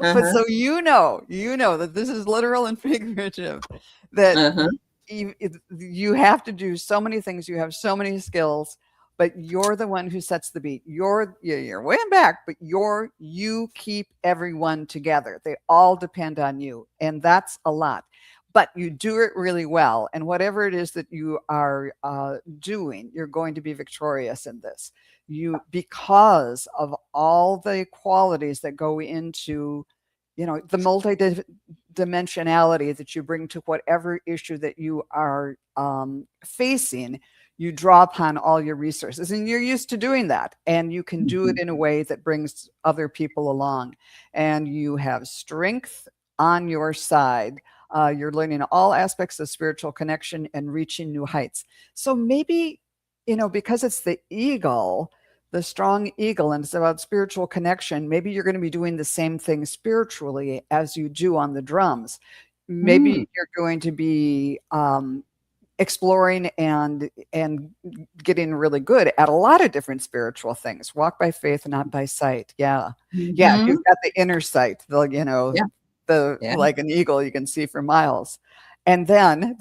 But so you know that this is literal and figurative, that Uh-huh. you have to do so many things. You have so many skills, but you're the one who sets the beat. You're way back, but you keep everyone together. They all depend on you, and that's a lot. But you do it really well, and whatever it is that you are doing, you're going to be victorious in this. Because of all the qualities that go into, the multi-dimensionality that you bring to whatever issue that you are facing. You draw upon all your resources, and you're used to doing that, and you can do it in a way that brings other people along, and you have strength on your side. You're learning all aspects of spiritual connection and reaching new heights. So maybe, because it's the eagle, the strong eagle, and it's about spiritual connection, maybe you're going to be doing the same thing spiritually as you do on the drums. Maybe you're going to be exploring and getting really good at a lot of different spiritual things. Walk by faith, not by sight. Yeah. Yeah. You've got the inner sight, like an eagle, you can see for miles. And then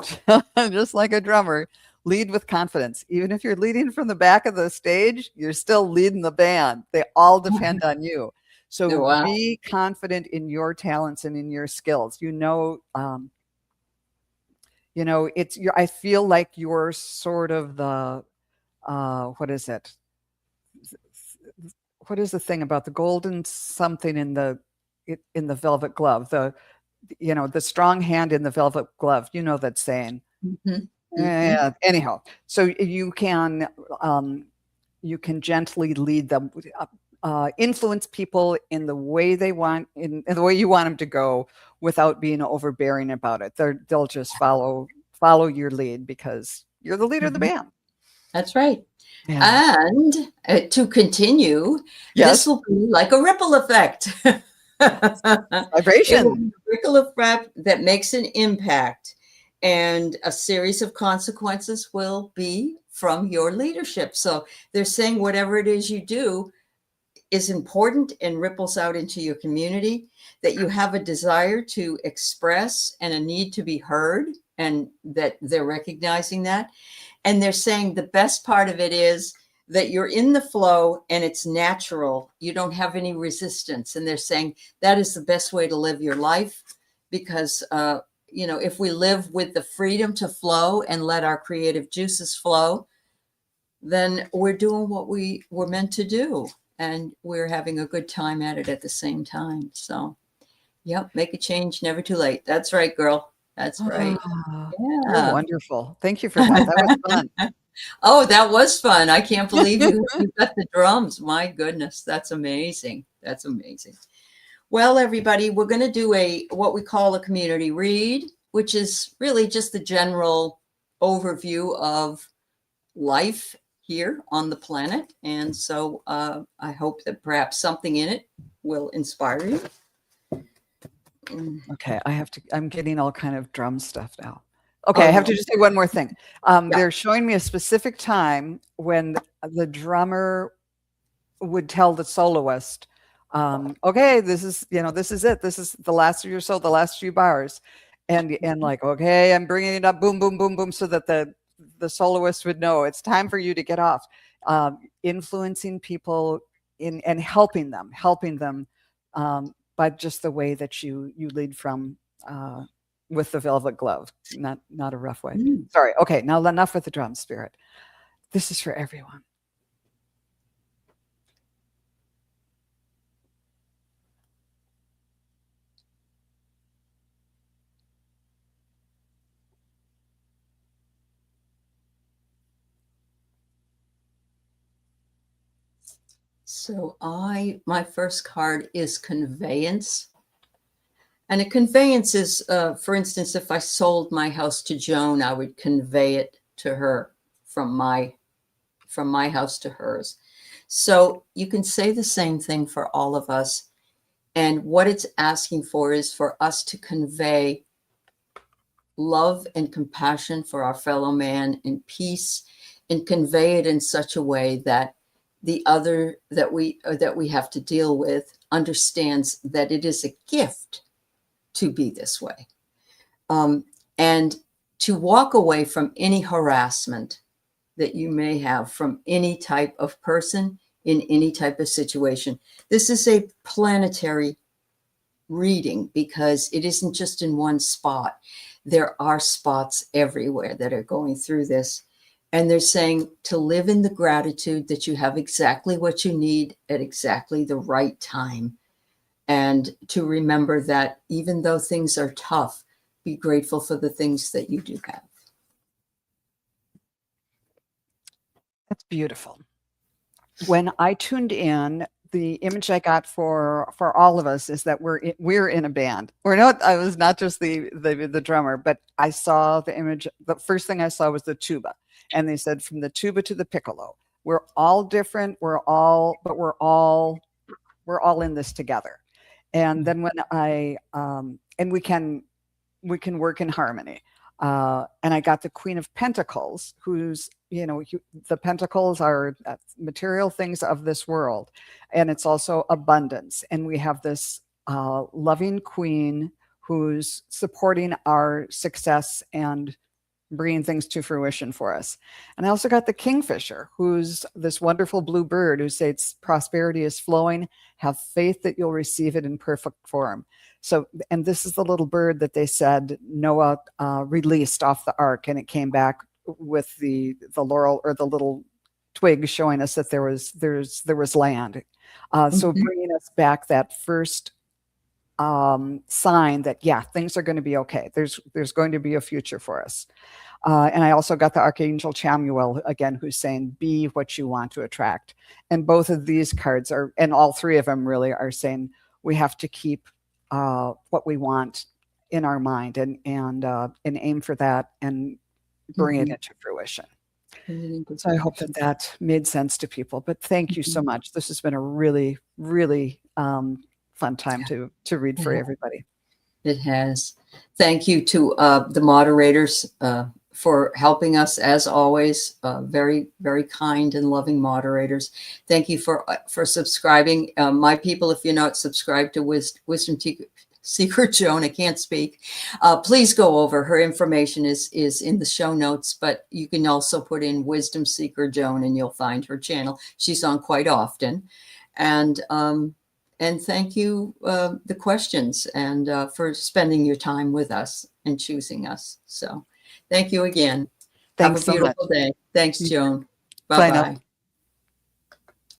just like a drummer, lead with confidence. Even if you're leading from the back of the stage, you're still leading the band. They all depend on you. So be confident in your talents and in your skills. I feel like you're sort of the what is it? What is the thing about the golden something in the velvet glove? The strong hand in the velvet glove. You know that saying. Yeah. Anyhow, so you can gently lead them, influence people in the way they want, in the way you want them to go, without being overbearing about it. They'll just follow your lead because you're the leader of the band. That's right. Yeah. And to continue, Yes. this will be like a ripple effect. Vibration. It will be a ripple effect that makes an impact, and a series of consequences will be from your leadership. So they're saying whatever it is you do is important and ripples out into your community, that you have a desire to express and a need to be heard, and that they're recognizing that. And they're saying the best part of it is that you're in the flow and it's natural. You don't have any resistance. And they're saying that is the best way to live your life, because, if we live with the freedom to flow and let our creative juices flow, then we're doing what we were meant to do. And we're having a good time at it at the same time. So, yep, make a change, never too late. That's right, girl. That's right. You're Yeah. wonderful. Thank you for that. That was fun. Oh, that was fun. I can't believe you got the drums. My goodness, that's amazing. That's amazing. Well, everybody, we're going to do what we call a community read, which is really just the general overview of life here on the planet. And so I hope that perhaps something in it will inspire you. Okay, I'm getting all kind of drum stuff now. Okay, I have to just say one more thing. They're showing me a specific time when the drummer would tell the soloist, okay, this is it. This is the last of your solo, the last few bars. And like, okay, I'm bringing it up, boom, boom, boom, boom, so that the soloist would know it's time for you to get off. Influencing people and helping them by just the way that you lead from with the velvet glove, not a rough way. Sorry. Okay, now enough with the drum, Spirit. This is for everyone. So my first card is conveyance. And a conveyance is, for instance, if I sold my house to Joan, I would convey it to her from my house to hers. So you can say the same thing for all of us. And what it's asking for is for us to convey love and compassion for our fellow man and peace, and convey it in such a way that the other that we have to deal with understands that it is a gift to be this way, and to walk away from any harassment that you may have from any type of person in any type of situation. This is a planetary reading because it isn't just in one spot. There are spots everywhere that are going through this. And they're saying to live in the gratitude that you have exactly what you need at exactly the right time. And to remember that even though things are tough, be grateful for the things that you do have. That's beautiful. When I tuned in, the image I got for all of us is that we're in a band. We're not. I was not just the drummer, but I saw the image. The first thing I saw was the tuba, and they said from the tuba to the piccolo. We're all different. We're all in this together. And then when and we can work in harmony. And I got the Queen of Pentacles, who's, the pentacles are material things of this world. And it's also abundance. And we have this loving queen who's supporting our success and bringing things to fruition for us. And I also got the Kingfisher, who's this wonderful blue bird who says prosperity is flowing. Have faith that you'll receive it in perfect form. So, and this is the little bird that they said Noah released off the ark, and it came back with the laurel or the little twig showing us that there was land. So bringing us back that first sign that, yeah, things are going to be okay. There's going to be a future for us. And I also got the Archangel Chamuel again, who's saying, be what you want to attract. And both of these cards are, and all three of them really are saying, we have to keep what we want in our mind and aim for that and bring it into fruition. So I hope that made sense to people. But thank you so much. This has been a really, really fun time to read for everybody. It has. Thank you to the moderators for helping us, as always. Very, very kind and loving moderators. Thank you for subscribing. My people, if you're not subscribed to Wisdom Seeker Joan, I can't speak. Please go over. Her information is in the show notes, but you can also put in Wisdom Seeker Joan and you'll find her channel. She's on quite often. And thank you, the questions, and for spending your time with us and choosing us. So thank you again. Thanks Have a beautiful day. Thanks, Joan. Bye-bye.